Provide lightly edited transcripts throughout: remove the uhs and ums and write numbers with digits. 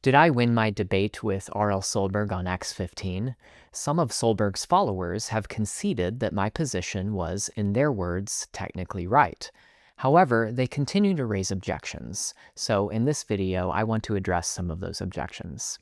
Did I win my debate with R.L. Solberg on Acts 15? Some of Solberg's followers have conceded that my position was, in their words, technically right. However, they continue to raise objections. So in this video, I want to address some of those objections.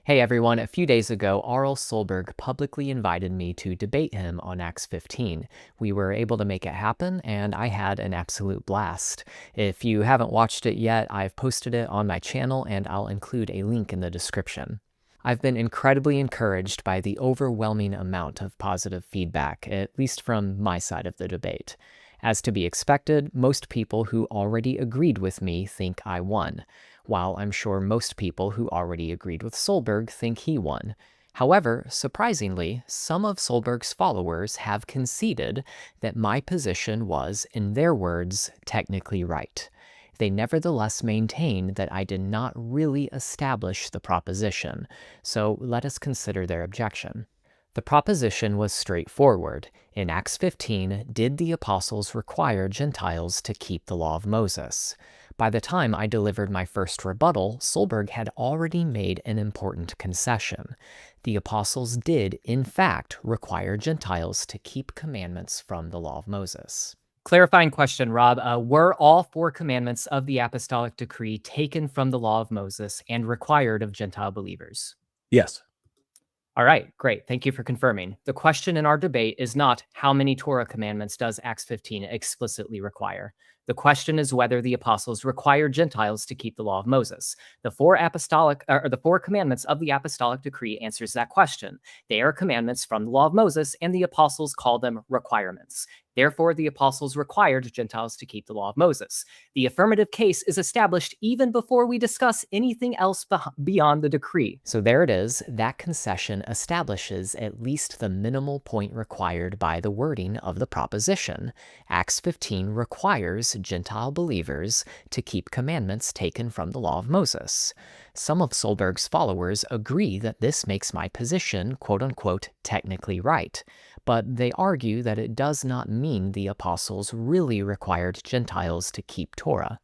Hey everyone, a few days ago, R.L. Solberg publicly invited me to debate him on Acts 15. We were able to make it happen, and I had an absolute blast. If you haven't watched it yet, I've posted it on my channel, and I'll include a link in the description. I've been incredibly encouraged by the overwhelming amount of positive feedback, at least from my side of the debate. As to be expected, most people who already agreed with me think I won, while I'm sure most people who already agreed with Solberg think he won. However, surprisingly, some of Solberg's followers have conceded that my position was, in their words, technically right. They nevertheless maintain that I did not really establish the proposition, so let us consider their objection. The proposition was straightforward. In Acts 15, did the apostles require Gentiles to keep the law of Moses? By the time I delivered my first rebuttal, Solberg had already made an important concession. The apostles did, in fact, require Gentiles to keep commandments from the law of Moses. Clarifying question, Rob. Were all 4 commandments of the Apostolic Decree taken from the law of Moses and required of Gentile believers? Yes. All right, great. Thank you for confirming. The question in our debate is not how many Torah commandments does Acts 15 explicitly require. The question is whether the apostles required Gentiles to keep the law of Moses. The 4 commandments of the Apostolic Decree answers that question. They are commandments from the law of Moses, and the apostles call them requirements. Therefore, the apostles required Gentiles to keep the law of Moses. The affirmative case is established even before we discuss anything else beyond the decree. So there it is. That concession establishes at least the minimal point required by the wording of the proposition. Acts 15 requires Gentile believers to keep commandments taken from the law of Moses. Some of Solberg's followers agree that this makes my position, quote-unquote, technically right, but they argue that it does not mean the apostles really required Gentiles to keep Torah.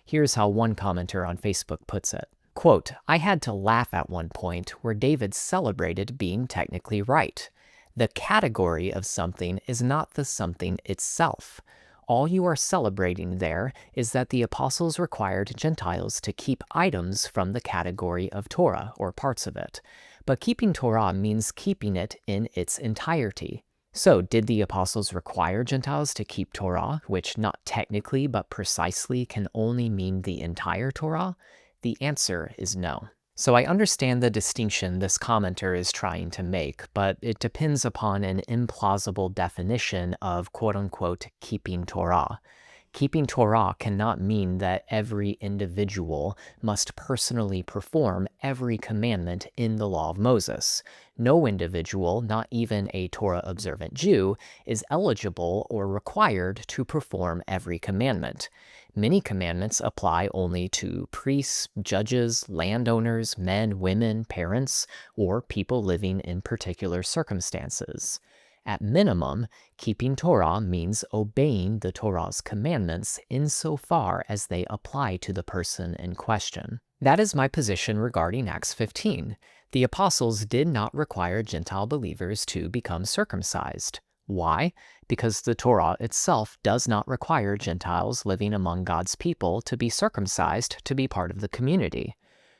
Here's how one commenter on Facebook puts it. Quote, "I had to laugh at one point where David celebrated being technically right. The category of something is not the something itself. All you are celebrating there is that the apostles required Gentiles to keep items from the category of Torah, or parts of it. But keeping Torah means keeping it in its entirety. So, did the apostles require Gentiles to keep Torah, which not technically but precisely can only mean the entire Torah? The answer is no." So I understand the distinction this commenter is trying to make, but it depends upon an implausible definition of quote-unquote keeping Torah. Keeping Torah cannot mean that every individual must personally perform every commandment in the law of Moses. No individual, not even a Torah-observant Jew, is eligible or required to perform every commandment. Many commandments apply only to priests, judges, landowners, men, women, parents, or people living in particular circumstances. At minimum, keeping Torah means obeying the Torah's commandments insofar as they apply to the person in question. That is my position regarding Acts 15. The apostles did not require Gentile believers to become circumcised. Why? Because the Torah itself does not require Gentiles living among God's people to be circumcised to be part of the community.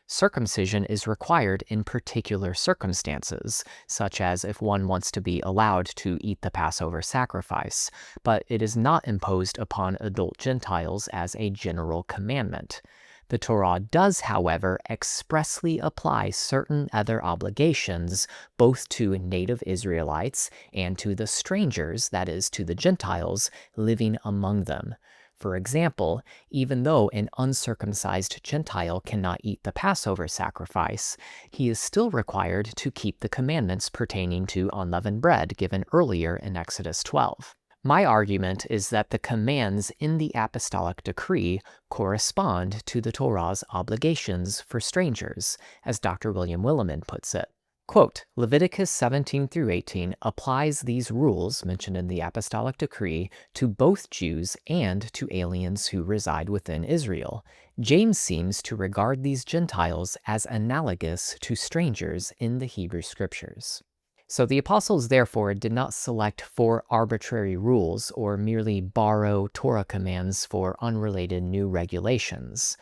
Circumcision is required in particular circumstances, such as if one wants to be allowed to eat the Passover sacrifice, but it is not imposed upon adult Gentiles as a general commandment. The Torah does, however, expressly apply certain other obligations both to native Israelites and to the strangers, that is, to the Gentiles, living among them. For example, even though an uncircumcised Gentile cannot eat the Passover sacrifice, he is still required to keep the commandments pertaining to unleavened bread given earlier in Exodus 12. My argument is that the commands in the Apostolic Decree correspond to the Torah's obligations for strangers, as Dr. William Williman puts it. Quote, Leviticus 17 through 18 applies these rules mentioned in the Apostolic Decree to both Jews and to aliens who reside within Israel. James seems to regard these Gentiles as analogous to strangers in the Hebrew Scriptures. So the apostles therefore did not select four arbitrary rules or merely borrow Torah commands for unrelated new regulations.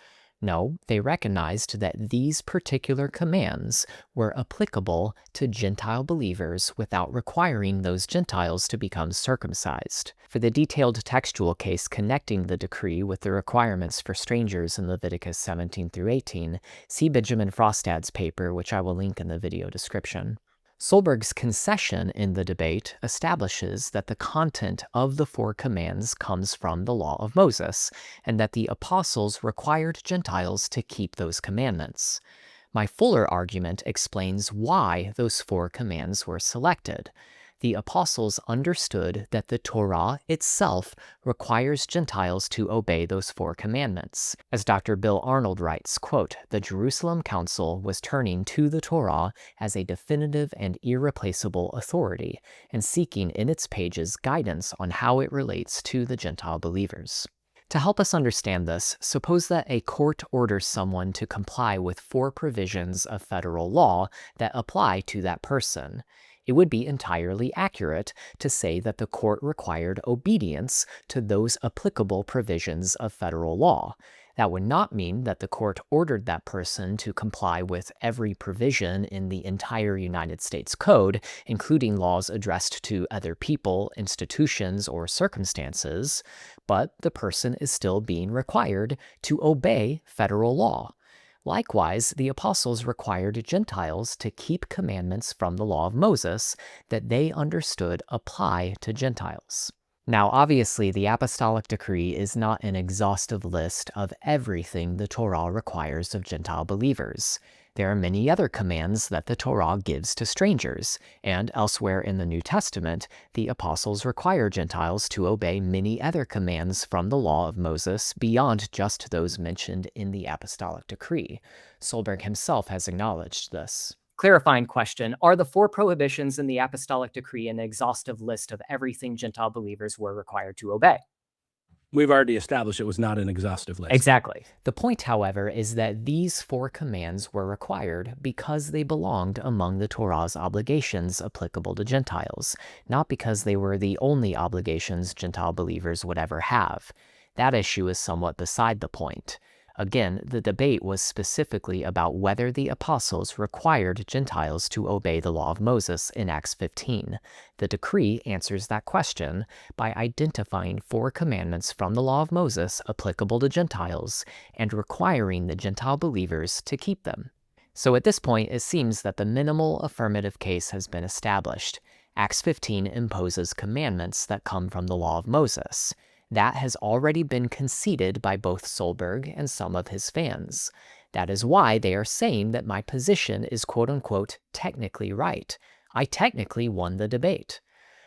No, they recognized that these particular commands were applicable to Gentile believers without requiring those Gentiles to become circumcised. For the detailed textual case connecting the decree with the requirements for strangers in Leviticus 17 through 18, see Benjamin Frostad's paper, which I will link in the video description. Solberg's concession in the debate establishes that the content of the four commands comes from the law of Moses, and that the apostles required Gentiles to keep those commandments. My fuller argument explains why those four commands were selected. The apostles understood that the Torah itself requires Gentiles to obey those four commandments. As Dr. Bill Arnold writes, quote, the Jerusalem Council was turning to the Torah as a definitive and irreplaceable authority, and seeking in its pages guidance on how it relates to the Gentile believers. To help us understand this, suppose that a court orders someone to comply with four provisions of federal law that apply to that person. It would be entirely accurate to say that the court required obedience to those applicable provisions of federal law. That would not mean that the court ordered that person to comply with every provision in the entire United States Code, including laws addressed to other people, institutions, or circumstances, but the person is still being required to obey federal law. Likewise, the apostles required Gentiles to keep commandments from the law of Moses that they understood apply to Gentiles. Now, obviously, the Apostolic Decree is not an exhaustive list of everything the Torah requires of Gentile believers. There are many other commands that the Torah gives to strangers, and elsewhere in the New Testament, the apostles require Gentiles to obey many other commands from the law of Moses beyond just those mentioned in the Apostolic Decree. Solberg himself has acknowledged this. Clarifying question, are the four prohibitions in the Apostolic Decree an exhaustive list of everything Gentile believers were required to obey? We've already established it was not an exhaustive list. Exactly. The point, however, is that these four commands were required because they belonged among the Torah's obligations applicable to Gentiles, not because they were the only obligations Gentile believers would ever have. That issue is somewhat beside the point. Again, the debate was specifically about whether the apostles required Gentiles to obey the law of Moses in Acts 15. The decree answers that question by identifying four commandments from the law of Moses applicable to Gentiles and requiring the Gentile believers to keep them. So at this point, it seems that the minimal affirmative case has been established. Acts 15 imposes commandments that come from the law of Moses. That has already been conceded by both Solberg and some of his fans. That is why they are saying that my position is quote-unquote technically right. I technically won the debate.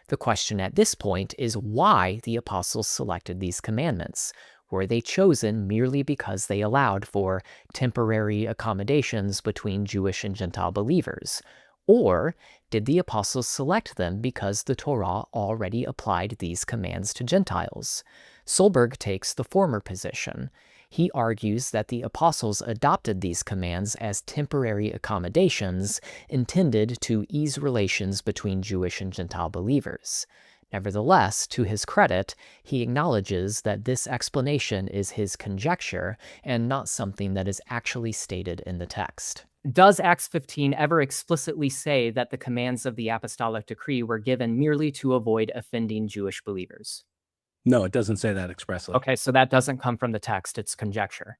The question at this point is why the apostles selected these commandments. Were they chosen merely because they allowed for temporary accommodations between Jewish and Gentile believers? Or did the apostles select them because the Torah already applied these commands to Gentiles? Solberg takes the former position. He argues that the apostles adopted these commands as temporary accommodations intended to ease relations between Jewish and Gentile believers. Nevertheless, to his credit, he acknowledges that this explanation is his conjecture and not something that is actually stated in the text. Does Acts 15 ever explicitly say that the commands of the Apostolic Decree were given merely to avoid offending Jewish believers? No, it doesn't say that expressly. Okay, so that doesn't come from the text, it's conjecture.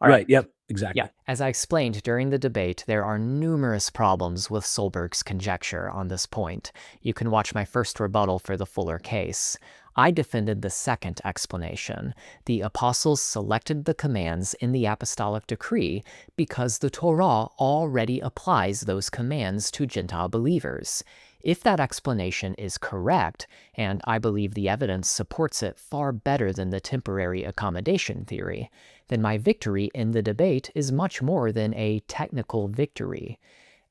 All right, yep, exactly. Yeah, as I explained during the debate, there are numerous problems with Solberg's conjecture on this point. You can watch my first rebuttal for the fuller case. I defended the second explanation. The apostles selected the commands in the Apostolic Decree because the Torah already applies those commands to Gentile believers. If that explanation is correct, and I believe the evidence supports it far better than the temporary accommodation theory, then my victory in the debate is much more than a technical victory.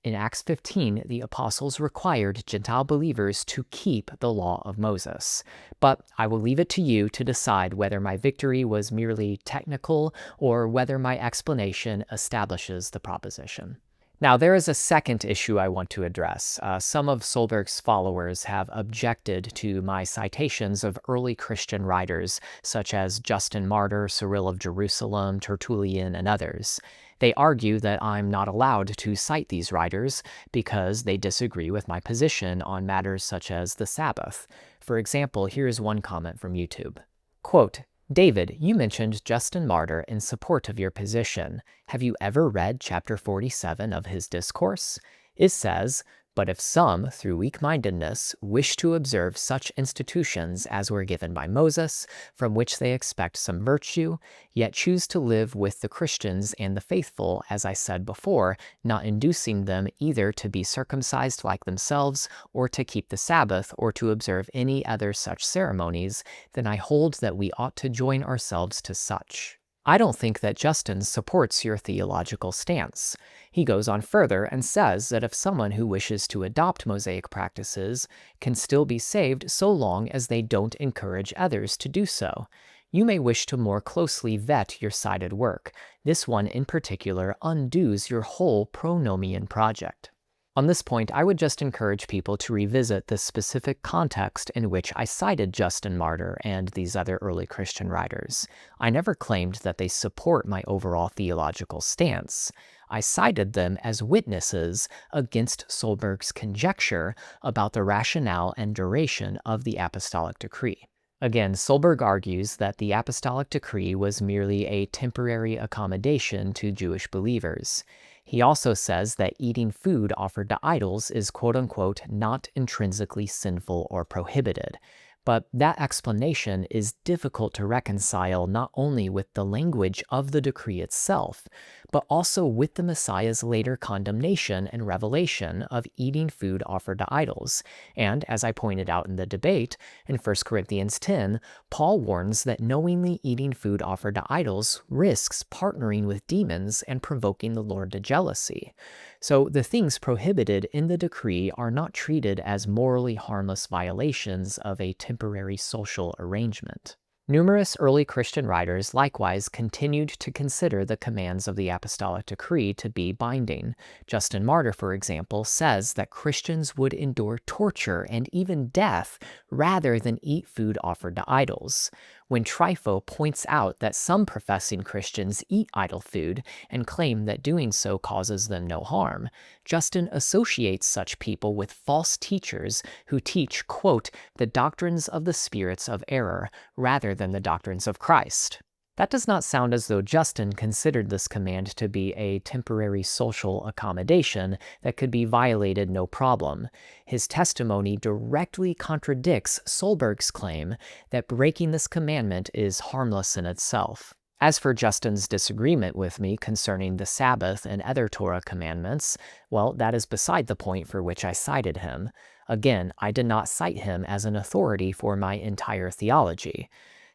In Acts 15, the apostles required Gentile believers to keep the law of Moses. But I will leave it to you to decide whether my victory was merely technical or whether my explanation establishes the proposition. Now, there is a second issue I want to address. Some of Solberg's followers have objected to my citations of early Christian writers, such as Justin Martyr, Cyril of Jerusalem, Tertullian, and others. They argue that I'm not allowed to cite these writers because they disagree with my position on matters such as the Sabbath. For example, here's one comment from YouTube. Quote, David, you mentioned Justin Martyr in support of your position. Have you ever read chapter 47 of his discourse? It says, but if some, through weak-mindedness, wish to observe such institutions as were given by Moses, from which they expect some virtue, yet choose to live with the Christians and the faithful, as I said before, not inducing them either to be circumcised like themselves, or to keep the Sabbath, or to observe any other such ceremonies, then I hold that we ought to join ourselves to such. I don't think that Justin supports your theological stance. He goes on further and says that if someone who wishes to adopt Mosaic practices can still be saved so long as they don't encourage others to do so. You may wish to more closely vet your cited work. This one in particular undoes your whole pronomian project. On this point, I would just encourage people to revisit the specific context in which I cited Justin Martyr and these other early Christian writers. I never claimed that they support my overall theological stance. I cited them as witnesses against Solberg's conjecture about the rationale and duration of the Apostolic Decree. Again, Solberg argues that the Apostolic Decree was merely a temporary accommodation to Jewish believers. He also says that eating food offered to idols is quote-unquote not intrinsically sinful or prohibited. But that explanation is difficult to reconcile not only with the language of the decree itself, but also with the Messiah's later condemnation and revelation of eating food offered to idols. And as I pointed out in the debate, in 1 Corinthians 10, Paul warns that knowingly eating food offered to idols risks partnering with demons and provoking the Lord to jealousy. So the things prohibited in the decree are not treated as morally harmless violations of a temporary social arrangement. Numerous early Christian writers likewise continued to consider the commands of the Apostolic Decree to be binding. Justin Martyr, for example, says that Christians would endure torture and even death rather than eat food offered to idols. When Trypho points out that some professing Christians eat idol food and claim that doing so causes them no harm, Justin associates such people with false teachers who teach, quote, the doctrines of the spirits of error rather than the doctrines of Christ. That does not sound as though Justin considered this command to be a temporary social accommodation that could be violated no problem. His testimony directly contradicts Solberg's claim that breaking this commandment is harmless in itself. As for Justin's disagreement with me concerning the Sabbath and other Torah commandments, well, that is beside the point for which I cited him. Again, I did not cite him as an authority for my entire theology.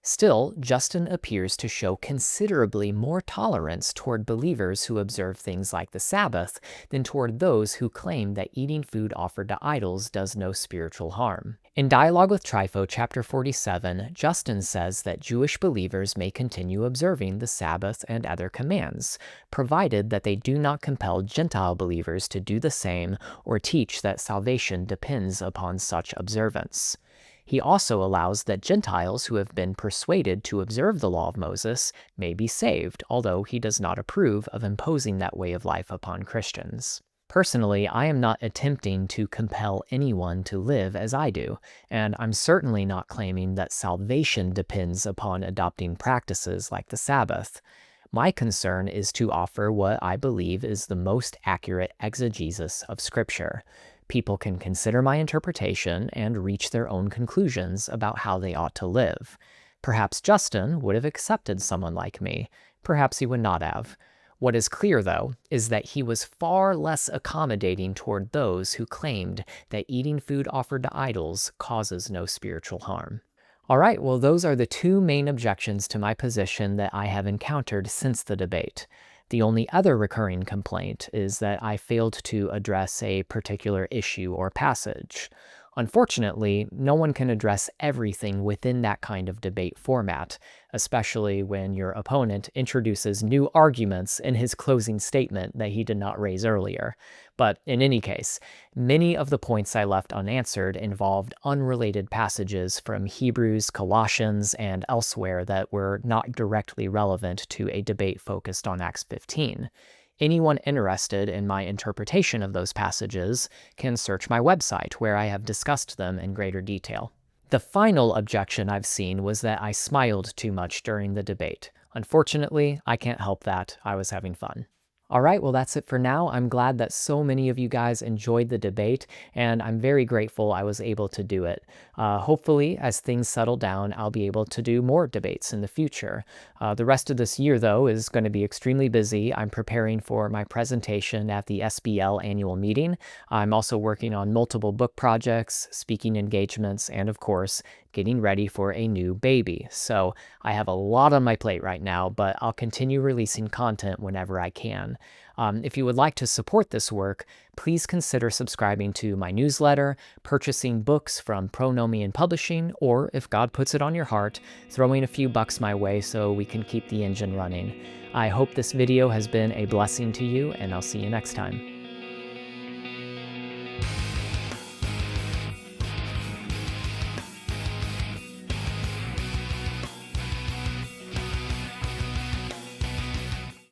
Still, Justin appears to show considerably more tolerance toward believers who observe things like the Sabbath than toward those who claim that eating food offered to idols does no spiritual harm. In Dialogue with Trypho, chapter 47, Justin says that Jewish believers may continue observing the Sabbath and other commands, provided that they do not compel Gentile believers to do the same or teach that salvation depends upon such observance. He also allows that Gentiles who have been persuaded to observe the law of Moses may be saved, although he does not approve of imposing that way of life upon Christians. Personally, I am not attempting to compel anyone to live as I do, and I'm certainly not claiming that salvation depends upon adopting practices like the Sabbath. My concern is to offer what I believe is the most accurate exegesis of Scripture. People can consider my interpretation and reach their own conclusions about how they ought to live. Perhaps Justin would have accepted someone like me. Perhaps he would not have. What is clear, though, is that he was far less accommodating toward those who claimed that eating food offered to idols causes no spiritual harm. All right, well, those are the two main objections to my position that I have encountered since the debate. The only other recurring complaint is that I failed to address a particular issue or passage. Unfortunately, no one can address everything within that kind of debate format, especially when your opponent introduces new arguments in his closing statement that he did not raise earlier. But in any case, many of the points I left unanswered involved unrelated passages from Hebrews, Colossians, and elsewhere that were not directly relevant to a debate focused on Acts 15. Anyone interested in my interpretation of those passages can search my website, where I have discussed them in greater detail. The final objection I've seen was that I smiled too much during the debate. Unfortunately, I can't help that. I was having fun. All right, well, that's it for now. I'm glad that so many of you guys enjoyed the debate, and I'm very grateful I was able to do it. Hopefully, as things settle down, I'll be able to do more debates in the future. The rest of this year, though, is going to be extremely busy. I'm preparing for my presentation at the SBL annual meeting. I'm also working on multiple book projects, speaking engagements, and of course, getting ready for a new baby. So I have a lot on my plate right now, but I'll continue releasing content whenever I can. If you would like to support this work, please consider subscribing to my newsletter, purchasing books from Pronomian Publishing, or if God puts it on your heart, throwing a few bucks my way so we can keep the engine running. I hope this video has been a blessing to you, and I'll see you next time.